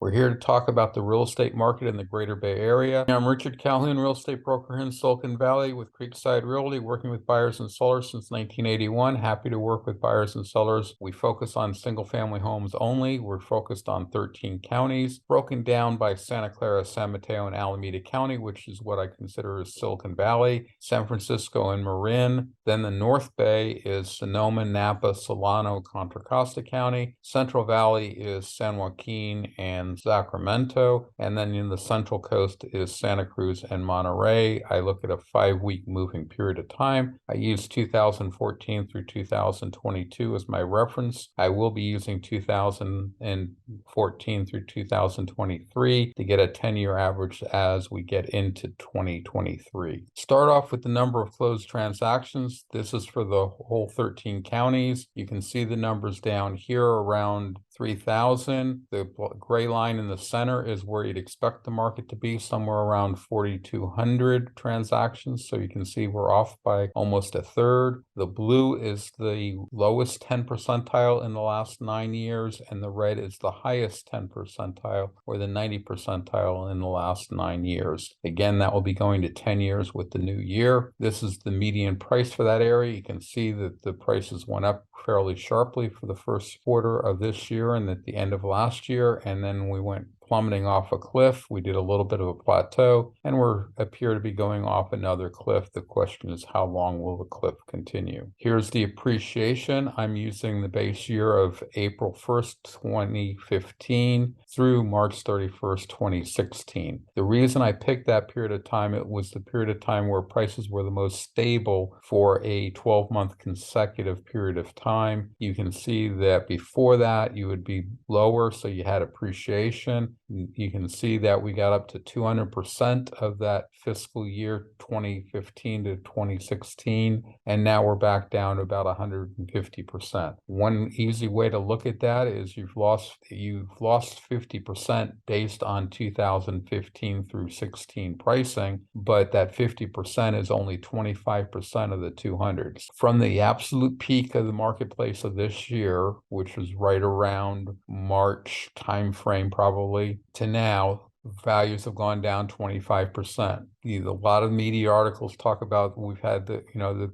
We're here to talk about the real estate market in the Greater Bay Area. I'm Richard Calhoun, real estate broker here in Silicon Valley with Creekside Realty, working with buyers and sellers since 1981. Happy to work with buyers and sellers. We focus on single-family homes only. We're focused on 13 counties, broken down by Santa Clara, San Mateo, and Alameda County, which is what I consider as Silicon Valley, San Francisco, and Marin. Then the North Bay is Sonoma, Napa, Salona, Contra, Costa County. Central Valley is San Joaquin and Sacramento, and then in the Central Coast is Santa Cruz and Monterey. I look at a 5-week moving period of time. I use 2014 through 2022 as my reference. I will be using 2014 through 2023 to get a 10-year average as we get into 2023. Start off with the number of closed transactions. This is for the whole 13 counties. You can see the numbers down here around 3,000. The gray line in the center is where you'd expect the market to be, somewhere around 4,200 transactions. So you can see we're off by almost a third. The blue is the lowest 10 percentile in the last 9 years, and the red is the highest 10 percentile or the 90 percentile in the last 9 years. Again, that will be going to 10 years with the new year. This is the median price for that area. You can see that the prices went up fairly sharply for the first quarter of this year and at the end of last year, and then we went plummeting off a cliff. We did a little bit of a plateau, and we appear to be going off another cliff. The question is, how long will the cliff continue? Here's the appreciation. I'm using the base year of April 1st, 2015 through March 31st, 2016. The reason I picked that period of time, it was the period of time where prices were the most stable for a 12-month consecutive period of time. You can see that before that, you would be lower, so you had appreciation. You can see that we got up to 200% of that fiscal year 2015 to 2016, and now we're back down to about 150%. One easy way to look at that is you've lost 50% based on 2015 through 16 pricing, but that 50% is only 25% of the 200s. From the absolute peak of the marketplace of this year, which was right around March timeframe probably, to now, values have gone down 25%. A lot of media articles talk about we've had the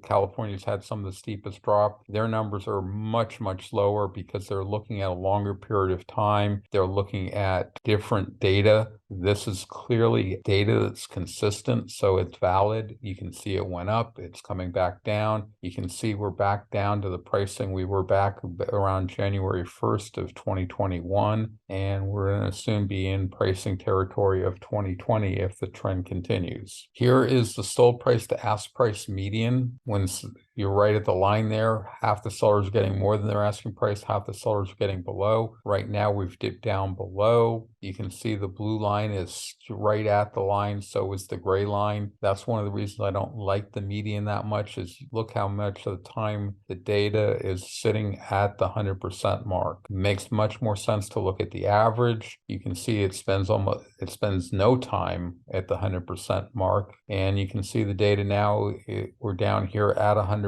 California's had some of the steepest drop. Their numbers are much, much lower because they're looking at a longer period of time. They're looking at different data. This is clearly data that's consistent, so it's valid. You can see it went up, it's coming back down. You can see we're back down to the pricing we were back around January 1st of 2021, and we're going to soon be in pricing territory of 2020 if the trend continues. Here is the sold price to ask price median. When you're right at the line there, half the sellers are getting more than their asking price, half the sellers are getting below. Right now, we've dipped down below. You can see the blue line is right at the line, so is the gray line. That's one of the reasons I don't like the median that much, is look how much of the time the data is sitting at the 100% mark. It makes much more sense to look at the average. You can see it spends no time at the 100% mark, and you can see the data now, we're down here at 100%.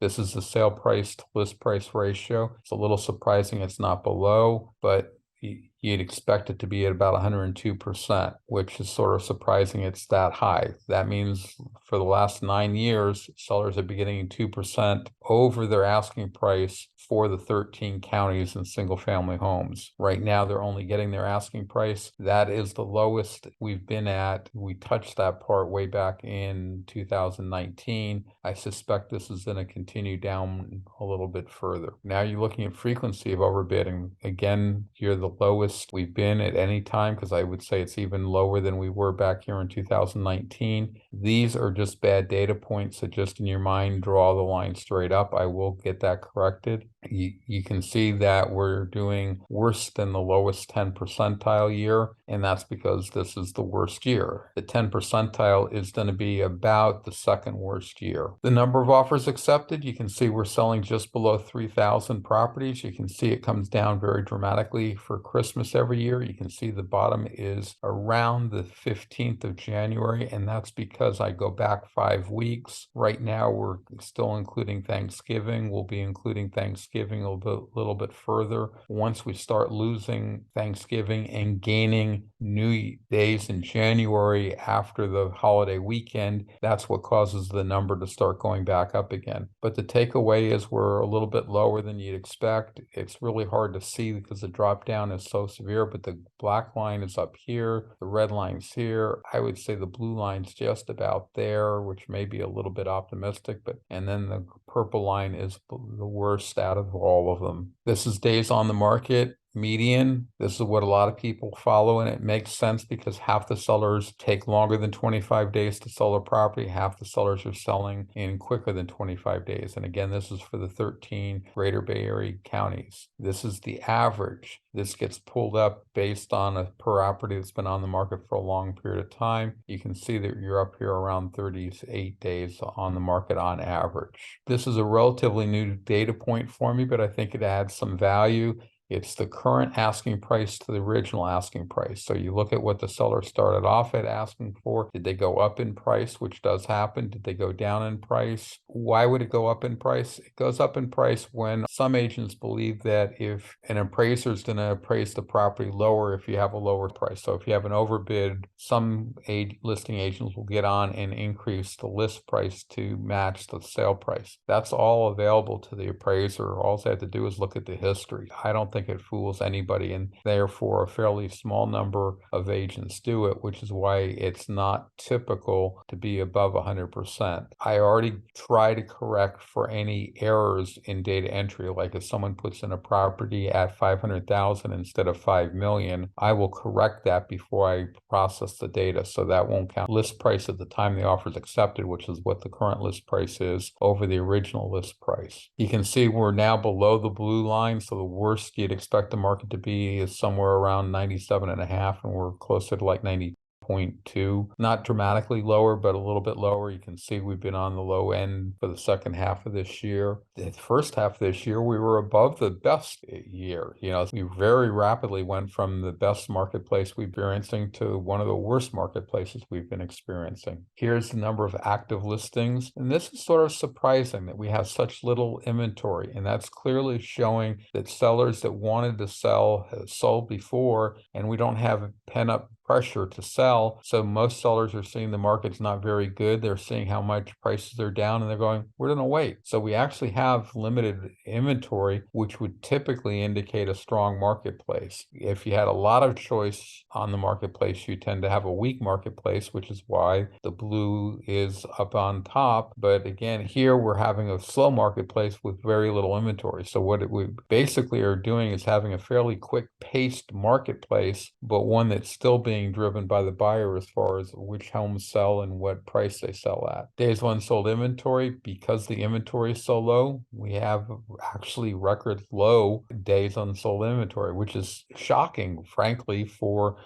This is the sale price to list price ratio. It's a little surprising it's not below, but you'd expect it to be at about 102%, which is sort of surprising it's that high. That means for the last 9 years, sellers have been getting 2% over their asking price for the 13 counties and single-family homes. Right now, they're only getting their asking price. That is the lowest we've been at. We touched that part way back in 2019. I suspect this is going to continue down a little bit further. Now you're looking at frequency of overbidding. Again, you're the lowest we've been at any time, because I would say it's even lower than we were back here in 2019. These are just bad data points, so just in your mind, draw the line straight up. I will get that corrected. You can see that we're doing worse than the lowest 10 percentile year, and that's because this is the worst year. The 10 percentile is going to be about the second worst year. The number of offers accepted, you can see we're selling just below 3,000 properties. You can see it comes down very dramatically for Christmas every year. You can see the bottom is around the 15th of January, and that's because I go back 5 weeks. Right now, we're still including Thanksgiving. We'll be including Thanksgiving Thanksgiving a little bit further. Once we start losing Thanksgiving and gaining new days in January after the holiday weekend, that's what causes the number to start going back up again. But the takeaway is we're a little bit lower than you'd expect. It's really hard to see because the drop down is so severe, but the black line is up here, the red line's here. I would say the blue line's just about there, which may be a little bit optimistic, and then the purple line is the worst out of all of them. This is days on the market median. This is what a lot of people follow, and it makes sense because half the sellers take longer than 25 days to sell a property. Half the sellers are selling in quicker than 25 days. And again, this is for the 13 Greater Bay Area counties. This is the average. This gets pulled up based on a property that's been on the market for a long period of time. You can see that you're up here around 38 days on the market on average. This is a relatively new data point for me, but I think it adds some value. It's the current asking price to the original asking price. So you look at what the seller started off at asking for. Did they go up in price, which does happen? Did they go down in price? Why would it go up in price? It goes up in price when some agents believe that if an appraiser is going to appraise the property lower if you have a lower price. So if you have an overbid, some listing agents will get on and increase the list price to match the sale price. That's all available to the appraiser. All they have to do is look at the history. I don't think it fools anybody, and therefore a fairly small number of agents do it, which is why it's not typical to be above 100%. I already try to correct for any errors in data entry, like if someone puts in a property at 500,000 instead of 5 million, I will correct that before I process the data, so that won't count. List price at the time the offer is accepted, which is what the current list price is, over the original list price. You can see we're now below the blue line, so the worst you'd expect the market to be is somewhere around 97.5, and we're closer to like 90.2. Not dramatically lower, but a little bit lower. You can see we've been on the low end for the second half of this year. The first half of this year, we were above the best year. We very rapidly went from the best marketplace we've been experiencing to one of the worst marketplaces we've been experiencing. Here's the number of active listings. And this is sort of surprising that we have such little inventory. And that's clearly showing that sellers that wanted to sell have sold before, and we don't have pent-up pressure to sell. So most sellers are seeing the market's not very good. They're seeing how much prices are down, and they're going, we're going to wait. So we actually have limited inventory, which would typically indicate a strong marketplace. If you had a lot of choice on the marketplace, you tend to have a weak marketplace, which is why the blue is up on top. But again, here we're having a slow marketplace with very little inventory. So what we basically are doing is having a fairly quick paced marketplace, but one that's still being driven by the buyer as far as which homes sell and what price they sell at. Days on sold inventory, because the inventory is so low, we have actually record low days on sold inventory, which is shocking, frankly, for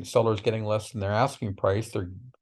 sellers getting less than their asking price.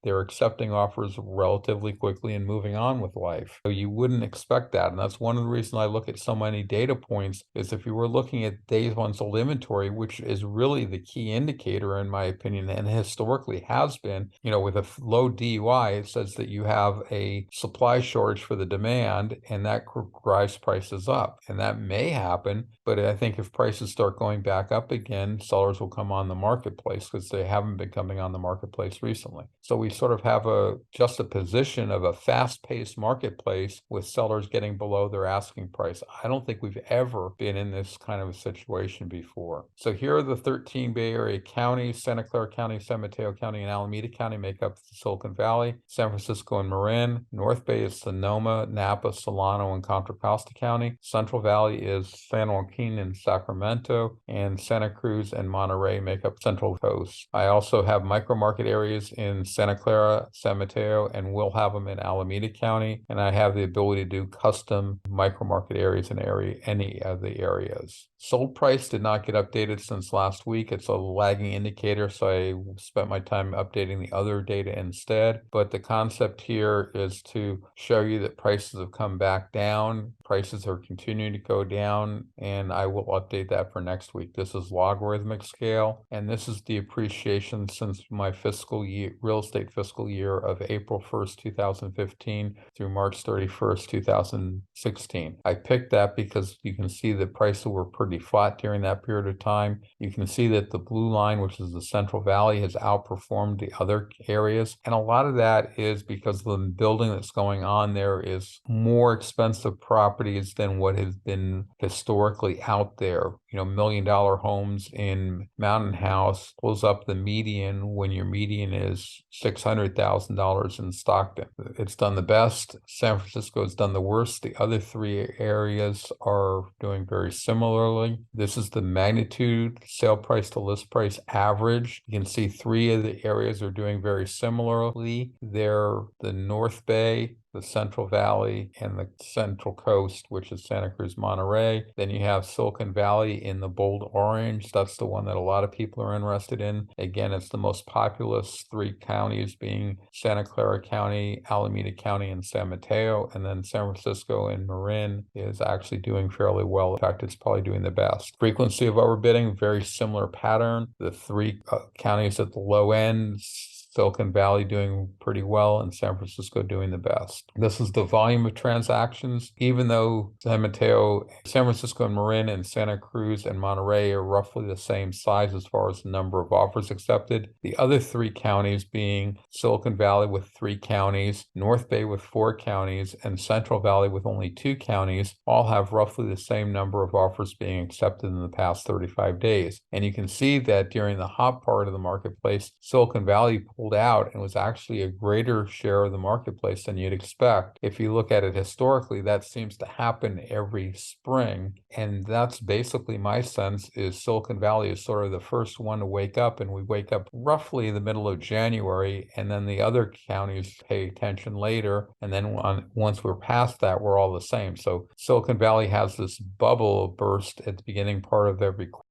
They're accepting offers relatively quickly and moving on with life. So you wouldn't expect that. And that's one of the reasons I look at so many data points, is if you were looking at days on sold inventory, which is really the key indicator in my opinion, and historically has been, with a low DUI, it says that you have a supply shortage for the demand, and that drives prices up. And that may happen, but I think if prices start going back up again, sellers will come on the marketplace because they haven't been coming on the marketplace recently. So we sort of have just a position of a fast-paced marketplace with sellers getting below their asking price. I don't think we've ever been in this kind of a situation before. So here are the 13 Bay Area counties. Santa Clara County, San Mateo County, and Alameda County make up the Silicon Valley. San Francisco and Marin. North Bay is Sonoma, Napa, Salona, and Contra Costa County. Central Valley is San Joaquin and Sacramento, and Santa Cruz and Monterey make up Central Coast. I also have micro market areas in Santa Clara, San Mateo, and will have them in Alameda County. And I have the ability to do custom micro market areas in any of the areas. Sold price did not get updated since last week. It's a lagging indicator, so I spent my time updating the other data instead. But the concept here is to show you that prices have come back down. prices are continuing to go down, and I will update that for next week. This is logarithmic scale, and this is the appreciation since my fiscal year, real estate fiscal year of April 1st, 2015 through March 31st, 2016. I picked that because you can see the prices were pretty flat during that period of time. You can see that the blue line, which is the Central Valley, has outperformed the other areas. And a lot of that is because the building that's going on there is more expensive properties than what has been historically out there. You know, $1 million homes in Mountain House pulls up the median when your median is $600,000 in Stockton. It's done the best. San Francisco has done the worst. The other three areas are doing very similarly. This is the magnitude sale price to list price average. You can see three of the areas are doing very similarly. They're the North Bay, the Central Valley, and the Central Coast, which is Santa Cruz, Monterey. Then you have Silicon Valley in the bold orange. That's the one that a lot of people are interested in. Again, it's the most populous three counties being Santa Clara County, Alameda County, and San Mateo. And then San Francisco and Marin is actually doing fairly well. In fact, it's probably doing the best. Frequency of overbidding, very similar pattern. The three counties at the low end, Silicon Valley doing pretty well, and San Francisco doing the best. This is the volume of transactions. Even though San Mateo, San Francisco and Marin, and Santa Cruz and Monterey are roughly the same size as far as the number of offers accepted, the other three counties being Silicon Valley with 3 counties, North Bay with 4 counties, and Central Valley with only 2 counties, all have roughly the same number of offers being accepted in the past 35 days. And you can see that during the hot part of the marketplace, Silicon Valley pulled out and was actually a greater share of the marketplace than you'd expect. If you look at it historically, that seems to happen every spring. And that's basically my sense is Silicon Valley is sort of the first one to wake up, and we wake up roughly the middle of January, and then the other counties pay attention later. And then once we're past that, we're all the same. So Silicon Valley has this bubble burst at the beginning part of every quarter.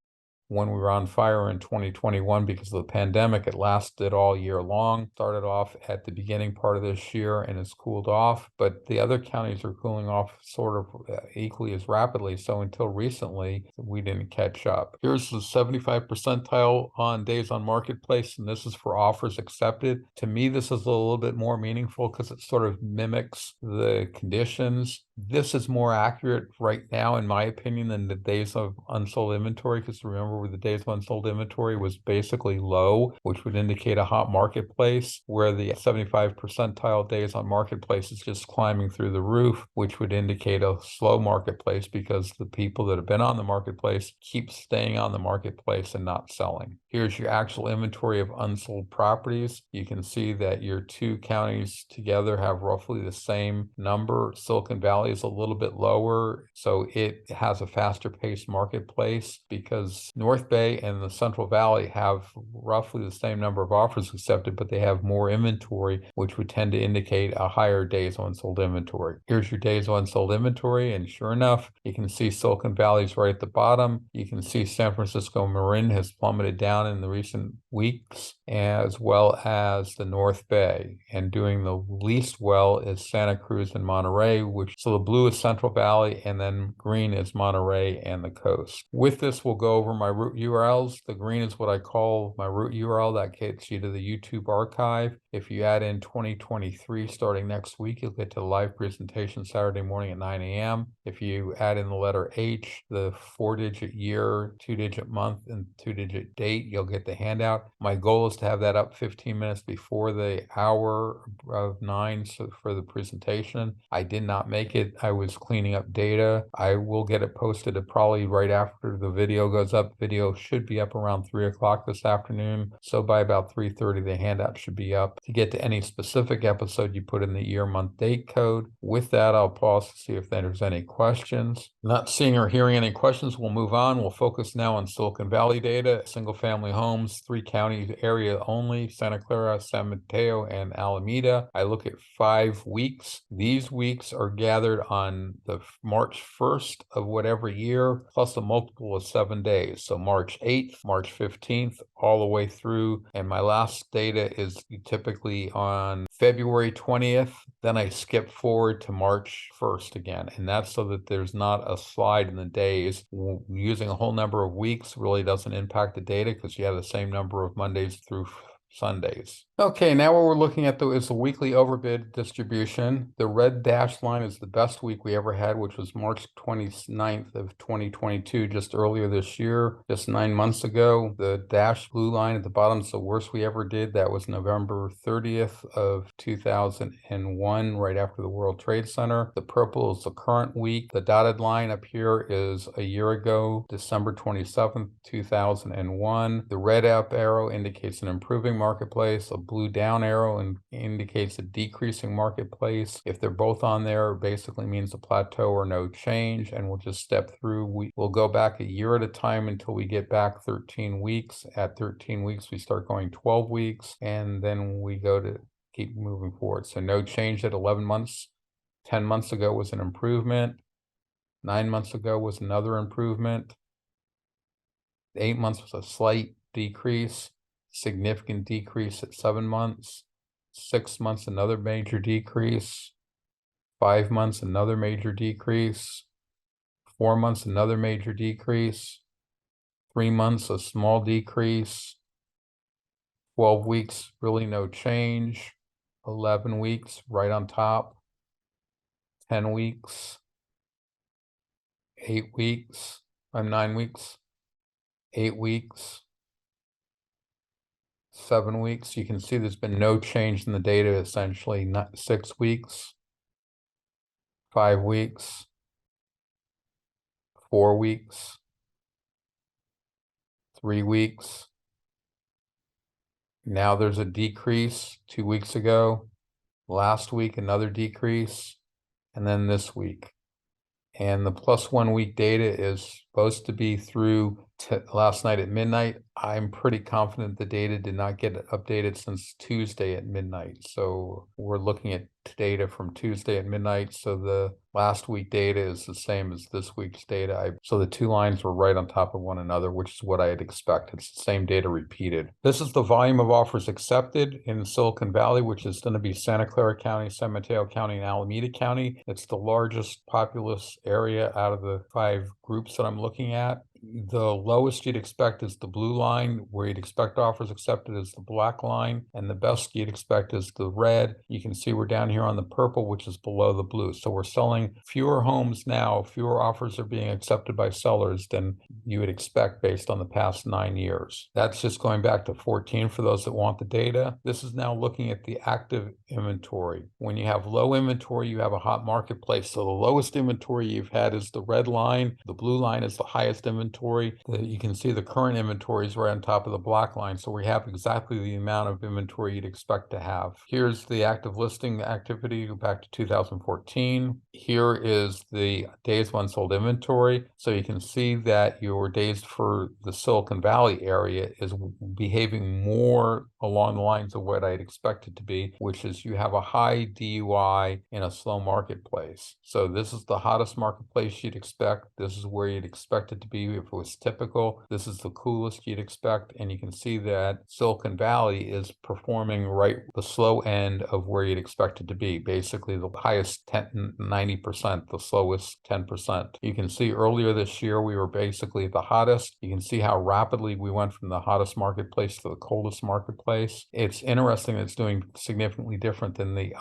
When we were on fire in 2021 because of the pandemic, it lasted all year long. Started off at the beginning part of this year and it's cooled off, but the other counties are cooling off sort of equally as rapidly. So until recently, we didn't catch up. Here's the 75 percentile on days on marketplace, and this is for offers accepted. To me, this is a little bit more meaningful because it sort of mimics the conditions. This is more accurate right now, in my opinion, than the days of unsold inventory, because remember, the days of unsold inventory was basically low, which would indicate a hot marketplace, where the 75 percentile days on marketplace is just climbing through the roof, which would indicate a slow marketplace because the people that have been on the marketplace keep staying on the marketplace and not selling. Here's your actual inventory of unsold properties. You can see that your 2 counties together have roughly the same number. Silicon Valley is a little bit lower, so it has a faster paced marketplace because North Bay and the Central Valley have roughly the same number of offers accepted, but they have more inventory, which would tend to indicate a higher days on unsold inventory. Here's your days on unsold inventory, and sure enough, you can see Silicon Valley's right at the bottom. You can see San Francisco Marin has plummeted down in the recent weeks, as well as the North Bay. And doing the least well is Santa Cruz and Monterey, so the blue is Central Valley, and then green is Monterey and the coast. With this, we'll go over my root URLs. The green is what I call my root URL. That gets you to the YouTube archive. If you add in 2023 starting next week, you'll get to the live presentation Saturday morning at 9 a.m. If you add in the letter H, the 4-digit year, 2-digit month, and 2-digit date, you'll get the handout. My goal is to have that up 15 minutes before the hour of 9 for the presentation. I did not make it. I was cleaning up data. I will get it posted probably right after the video goes up. Video should be up around 3 o'clock this afternoon. So by about 3:30, the handout should be up. To get to any specific episode, you put in the year, month, date code. With that, I'll pause to see if there's any questions. Not seeing or hearing any questions, we'll move on. We'll focus now on Silicon Valley data, single family homes, 3 county area only, Santa Clara, San Mateo, and Alameda. I look at 5 weeks. These weeks are gathered gathered on the March 1st of whatever year, plus a multiple of 7 days. So March 8th, March 15th, all the way through. And my last data is typically on February 20th. Then I skip forward to March 1st again. And that's so that there's not a slide in the days. Using a whole number of weeks really doesn't impact the data because you have the same number of Mondays through Sundays. Okay, now what we're looking at is the weekly overbid distribution. The red dashed line is the best week we ever had, which was March 29th of 2022, just earlier this year, just 9 months ago. The dashed blue line at the bottom is the worst we ever did. That was November 30th of 2001, right after the World Trade Center. The purple is the current week. The dotted line up here is a year ago, December 27th, 2001. The red up arrow indicates an improving marketplace. A blue down arrow indicates a decreasing marketplace. If they're both on there, it basically means a plateau or no change, and we'll just step through. We'll go back a year at a time until we get back 13 weeks. At 13 weeks, we start going 12 weeks, and then we go to keep moving forward. So no change at 11 months. 10 months ago was an improvement. 9 months ago was another improvement. 8 months was a slight decrease. Significant decrease at 7 months. 6 months, another major decrease. 5 months, another major decrease. 4 months, another major decrease. 3 months, a small decrease. 12 weeks, really no change. 11 weeks, right on top. 10 weeks. 8 weeks. 9 weeks. 8 weeks. 7 weeks. You can see there's been no change in the data, essentially. Not 6 weeks, 5 weeks, 4 weeks, 3 weeks. Now there's a decrease 2 weeks ago. Last week, another decrease, and then this week. And the plus 1 week data is supposed to be through last night at midnight. I'm pretty confident the data did not get updated since Tuesday at midnight. So we're looking at data from Tuesday at midnight. So the last week data is the same as this week's data. So the two lines were right on top of one another, which is what I had expected. It's the same data repeated. This is the volume of offers accepted in Silicon Valley, which is going to be Santa Clara County, San Mateo County, and Alameda County. It's the largest populous area out of the 5 groups that I'm looking at. The lowest you'd expect is the blue line. Where you'd expect offers accepted is the black line, and the best you'd expect is the red. You can see we're down here on the purple, which is below the blue. So we're selling fewer homes now, fewer offers are being accepted by sellers than you would expect based on the past 9 years. That's just going back to 14 for those that want the data. This is now looking at the active inventory. When you have low inventory, you have a hot marketplace. So the lowest inventory you've had is the red line. The blue line is the highest inventory. You can see the current inventory is right on top of the black line. So we have exactly the amount of inventory you'd expect to have. Here's the active listing activity, go back to 2014. Here is the days of unsold inventory. So you can see that your days for the Silicon Valley area is behaving more along the lines of what I'd expect it to be, which is you have a high DUI in a slow marketplace. So this is the hottest marketplace you'd expect. This is where you'd expect it to be if it was typical. This is the coolest you'd expect. And you can see that Silicon Valley is performing right the slow end of where you'd expect it to be. Basically the highest 90%, the slowest 10%. You can see earlier this year, we were basically the hottest. You can see how rapidly we went from the hottest marketplace to the coldest marketplace. It's interesting that it's doing significantly different than the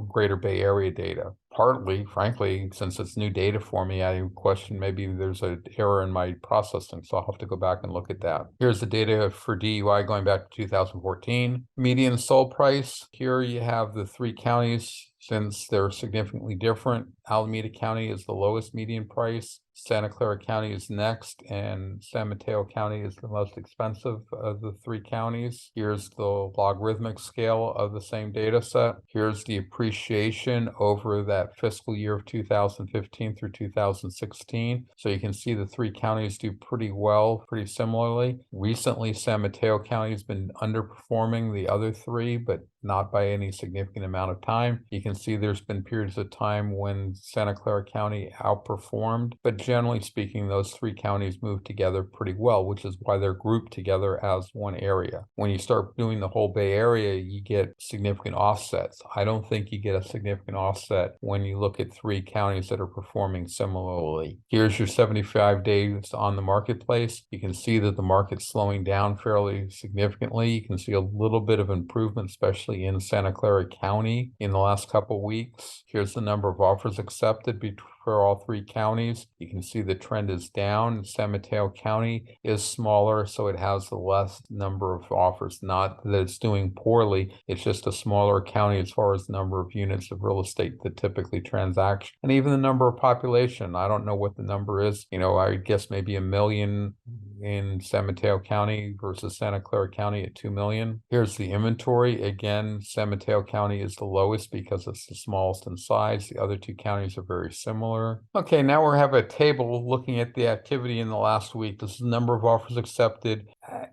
Greater Bay Area data. Partly, frankly, since it's new data for me, I question maybe there's an error in my processing, so I'll have to go back and look at that. Here's the data for DUI going back to 2014. Median sold price. Here you have the 3 counties since they're significantly different. Alameda County is the lowest median price. Santa Clara County is next, and San Mateo County is the most expensive of the three counties. Here's the logarithmic scale of the same data set. Here's the appreciation over that fiscal year of 2015 through 2016. So you can see the three counties do pretty well, pretty similarly. Recently, San Mateo County has been underperforming the other three, but not by any significant amount of time. You can see there's been periods of time when Santa Clara County outperformed, but generally speaking, those three counties move together pretty well, which is why they're grouped together as one area. When you start doing the whole Bay Area, you get significant offsets. I don't think you get a significant offset when you look at three counties that are performing similarly. Here's your 75 days on the marketplace. You can see that the market's slowing down fairly significantly. You can see a little bit of improvement, especially in Santa Clara County in the last couple of weeks. Here's the number of offers accepted for all three counties. You can see the trend is down. San Mateo County is smaller, so it has the less number of offers. Not that it's doing poorly, it's just a smaller county as far as the number of units of real estate that typically transact. And even the number of population, I don't know what the number is. I guess maybe 1 million in San Mateo County versus Santa Clara County at 2 million. Here's the inventory. Again, San Mateo County is the lowest because it's the smallest in size. The other two counties are very similar. Okay, now we have a table looking at the activity in the last week. This is the number of offers accepted.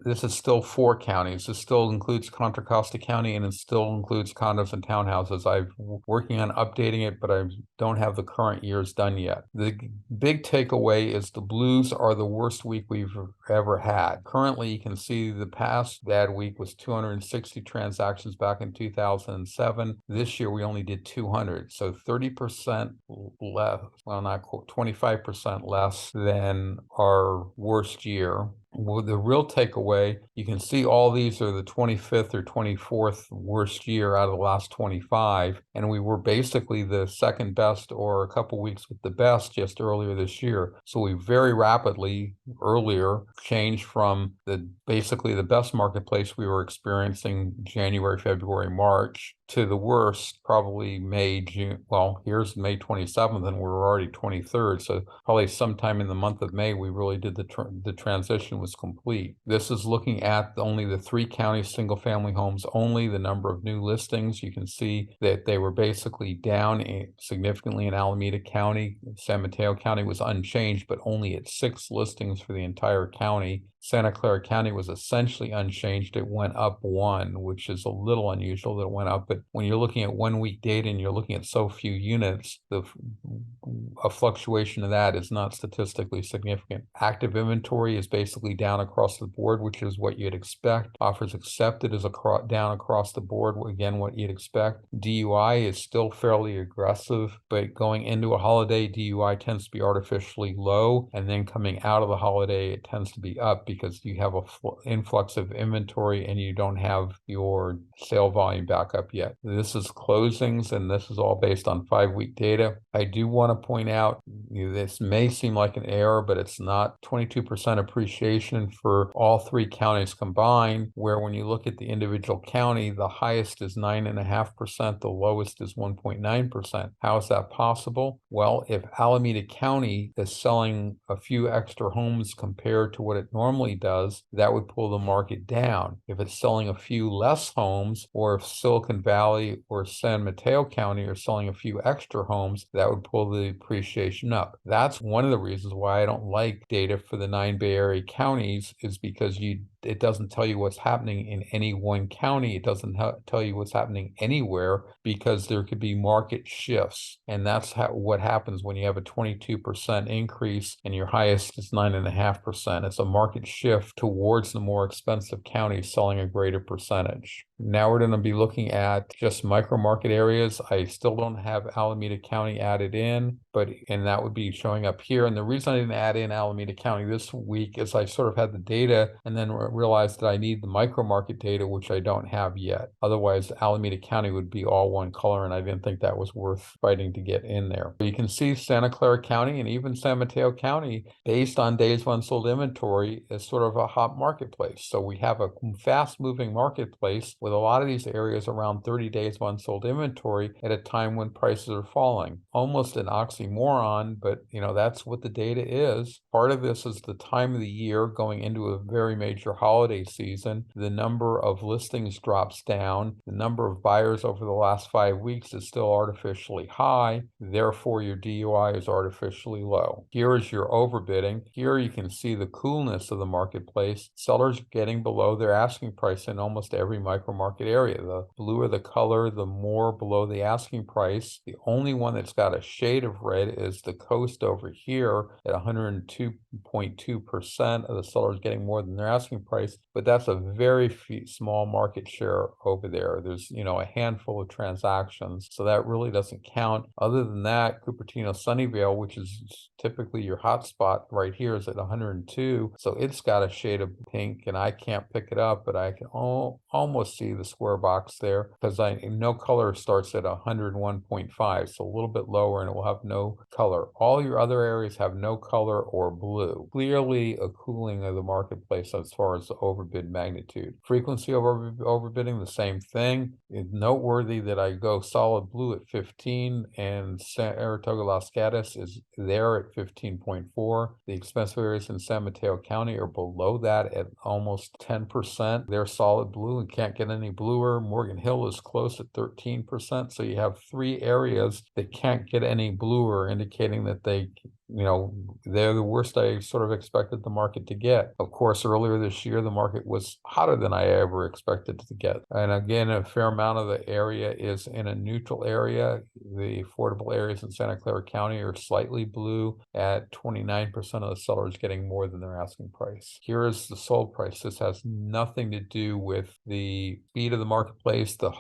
This is still 4 counties. This still includes Contra Costa County, and it still includes condos and townhouses. I'm working on updating it, but I don't have the current years done yet. The big takeaway is the blues are the worst week we've ever had. Currently, you can see the past bad week was 260 transactions back in 2007. This year, we only did 200. So 30% less, well, not 25% less than our worst year. Well, the real takeaway, you can see all these are the 25th or 24th worst year out of the last 25, and we were basically the second best or a couple weeks with the best just earlier this year. So we very rapidly earlier changed from basically the best marketplace we were experiencing January, February, March to the worst, probably May, June. Well, here's May 27th, and we're already 23rd. So probably sometime in the month of May, we really did the transition was complete. This is looking at only the 3 counties, single family homes only, the number of new listings. You can see that they were basically down significantly in Alameda County. San Mateo County was unchanged, but only at 6 listings for the entire county. Santa Clara County was essentially unchanged. It went up 1, which is a little unusual that it went up. But when you're looking at 1 week data and you're looking at so few units, a fluctuation of that is not statistically significant. Active inventory is basically down across the board, which is what you'd expect. Offers accepted is down across the board, again, what you'd expect. DUI is still fairly aggressive, but going into a holiday, DUI tends to be artificially low, and then coming out of the holiday, it tends to be up because you have a influx of inventory and you don't have your sale volume back up yet. This is closings, and this is all based on 5-week data. I do want to point out, this may seem like an error, but it's not. 22% appreciation for all 3 counties combined, where when you look at the individual county, the highest is 9.5%, the lowest is 1.9%. How is that possible? Well, if Alameda County is selling a few extra homes compared to what it normally does, that would pull the market down. If it's selling a few less homes, or if Silicon Valley or San Mateo County are selling a few extra homes, that would pull the appreciation up. That's one of the reasons why I don't like data for the 9 Bay Area counties, is because it doesn't tell you what's happening in any one county. It doesn't tell you what's happening anywhere, because there could be market shifts. And that's what happens when you have a 22% increase and your highest is 9.5%. It's a market shift towards the more expensive counties selling a greater percentage. Now we're going to be looking at just micro market areas. I still don't have Alameda County added in, and that would be showing up here. And the reason I didn't add in Alameda County this week is I sort of had the data, and then realized that I need the micro market data, which I don't have yet. Otherwise, Alameda County would be all one color, and I didn't think that was worth fighting to get in there. You can see Santa Clara County and even San Mateo County, based on days of unsold inventory, is sort of a hot marketplace. So we have a fast-moving marketplace with a lot of these areas around 30 days of unsold inventory at a time when prices are falling. Almost an oxymoron, but that's what the data is. Part of this is the time of the year going into a very major holiday season. The number of listings drops down. The number of buyers over the last 5 weeks is still artificially high. Therefore, your DUI is artificially low. Here is your overbidding. Here you can see the coolness of the marketplace. Sellers are getting below their asking price in almost every micro market area. The bluer the color, the more below the asking price. The only one that's got a shade of red is the Costa over here at 102.2% of the sellers getting more than their asking price, but that's a very small market share over there. There's, a handful of transactions, so that really doesn't count. Other than that, Cupertino Sunnyvale, which is typically your hotspot right here, is at 102, so it's got a shade of pink, and I can't pick it up, but I can almost see the square box there because no color starts at 101.5, so a little bit lower, and it will have no color. All your other areas have no color or blue. Clearly a cooling of the marketplace as far as the overbid magnitude. Frequency of overbidding, the same thing. It's noteworthy that I go solid blue at 15 and Saratoga Las Gatas is there at 15.4. The expensive areas in San Mateo County are below that at almost 10%. They're solid blue and can't get any bluer. Morgan Hill is close at 13%. So you have 3 areas that can't get any bluer, indicating that they're the worst I sort of expected the market to get. Of course, earlier this year, the market was hotter than I ever expected to get. And again, a fair amount of the area is in a neutral area. The affordable areas in Santa Clara County are slightly blue at 29% of the sellers getting more than their asking price. Here is the sold price. This has nothing to do with the speed of the marketplace, the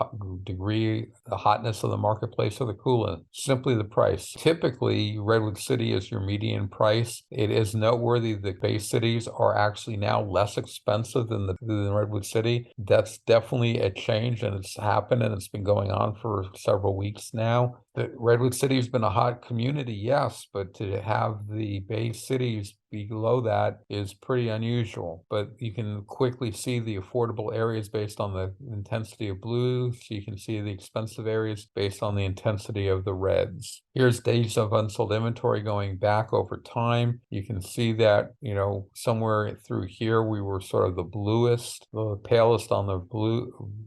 degree, the hotness of the marketplace, or the coolness. Simply the price. Typically, Redwood City is your median price. It is noteworthy that Bay cities are actually now less expensive than Redwood City. That's definitely a change, and it's happened, and it's been going on for several weeks now. The Redwood City has been a hot community, yes, but to have the Bay cities below that is pretty unusual. But you can quickly see the affordable areas based on the intensity of blue. So you can see the expensive areas based on the intensity of the reds. Here's days of unsold inventory going back over time. You can see that, somewhere through here, we were sort of the bluest, the palest on the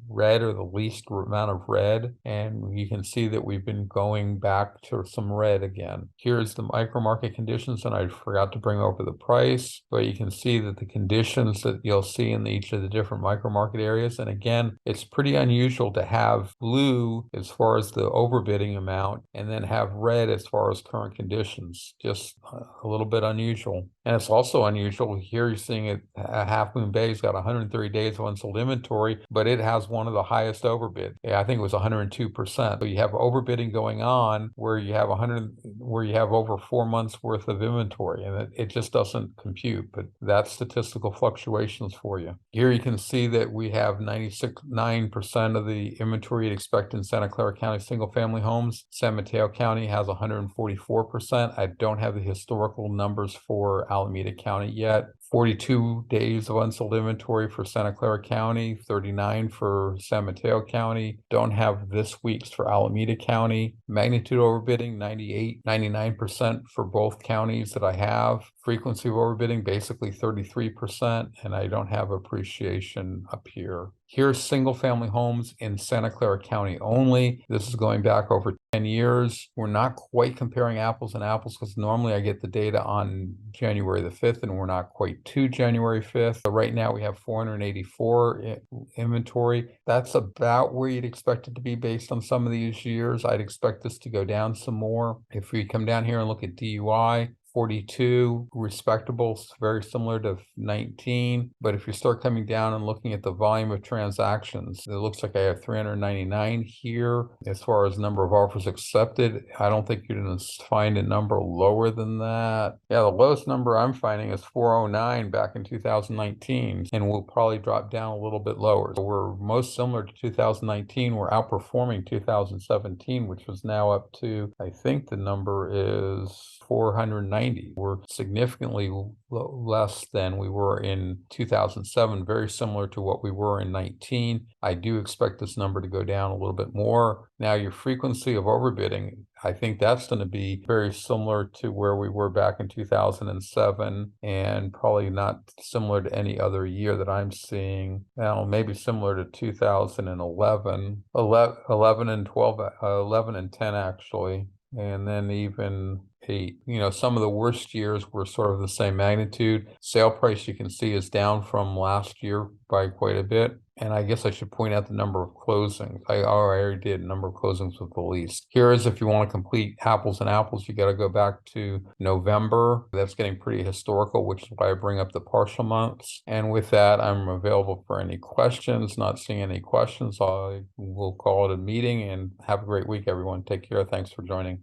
red, or the least amount of red. And you can see that we've been going back to some red again. Here's the micro market conditions, and I forgot to bring over the price, but you can see that the conditions that you'll see in each of the different micro market areas. And again, it's pretty unusual to have blue as far as the overbidding amount and then have red as far as current conditions. Just a little bit unusual. And it's also unusual here. You're seeing it, Half Moon Bay's got 130 days of unsold inventory, but it has one of the highest overbid. I think it was 102%. So you have overbidding going on where you have over 4 months worth of inventory, and it just doesn't compute. But that's statistical fluctuations for you. Here you can see that we have 96.9% of the inventory you'd expect in Santa Clara County single family homes. San Mateo County has 144%. I don't have the historical numbers for Alameda County yet. 42 days of unsold inventory for Santa Clara County, 39 for San Mateo County. Don't have this week's for Alameda County. Magnitude overbidding, 99% for both counties that I have. Frequency of overbidding, basically 33%, and I don't have appreciation up here. Here's single family homes in Santa Clara County only. This is going back over 10 years. We're not quite comparing apples and apples because normally I get the data on January the 5th and we're not quite to January 5th. So right now we have 484 inventory. That's about where you'd expect it to be based on some of these years. I'd expect this to go down some more. If we come down here and look at DUI, 42, respectable, very similar to 19. But if you start coming down and looking at the volume of transactions, it looks like I have 399 here. As far as number of offers accepted, I don't think you're going to find a number lower than that. Yeah, the lowest number I'm finding is 409 back in 2019, and we'll probably drop down a little bit lower. So we're most similar to 2019. We're outperforming 2017, which was now up to, I think the number is 490. We're significantly less than we were in 2007, very similar to what we were in 19. I do expect this number to go down a little bit more. Now, your frequency of overbidding, I think that's going to be very similar to where we were back in 2007, and probably not similar to any other year that I'm seeing. Now, maybe similar to 2011, 11 and 12, 11 and 10 actually, and then even 8. Some of the worst years were sort of the same magnitude. Sale price, you can see, is down from last year by quite a bit. And I guess I should point out the number of closings. I already did number of closings with the lease. Here is if you want to complete apples and apples, you got to go back to November. That's getting pretty historical, which is why I bring up the partial months. And with that, I'm available for any questions. Not seeing any questions, I will call it a meeting, and have a great week, everyone. Take care. Thanks for joining.